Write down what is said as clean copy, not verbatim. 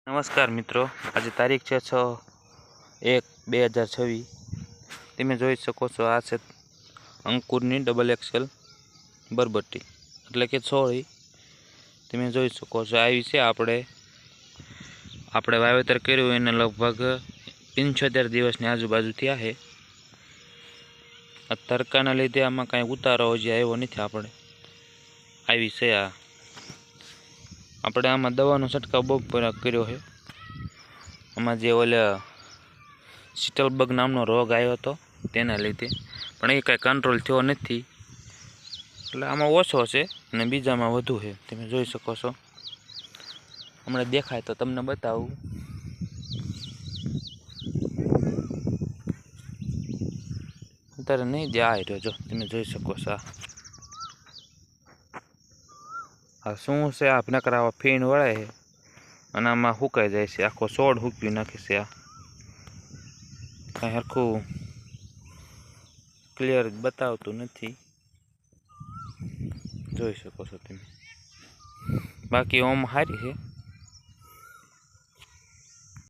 નમસ્કાર મિત્રો, આજે તારીખ છે 6/1/2026। તમે જોઈ શકો છો આ છે અંકુરની ડબલ એક્સેલ બરબટ્ટી એટલે કે છોળી। તમે જોઈ શકો છો આવી છે આપણે વાવેતર કર્યું એને લગભગ 75 દિવસની આજુબાજુ થયા છે। આ તડકાના લીધે આમાં કાંઈ ઉતારો હજી આવ્યો નથી। આવી છે આપણે આમાં દવાનો છંટકાવ બહુ કર્યો છે। આમાં જે ઓલા શીતલબગ નામનો રોગ આવ્યો હતો તેના લીધે, પણ એ કાંઈ કંટ્રોલ થયો નથી, એટલે આમાં ઓછો છે અને બીજામાં વધુ છે। તમે જોઈ શકો છો, હમણાં દેખાય તો તમને બતાવું। અત્યારે નહીં જે આ રહ્યો, જો તમે જોઈ શકો છો આ શું છે। આ નકર આવા ફીણ વળે છે અને આમાં સુકાઈ જાય છે, આખો છોડ સૂકવી નાખે છે। આ કાંઈ સરખું ક્લિયર બતાવતું નથી, જોઈ શકો છો તમે। બાકી ઓમ સારી છે।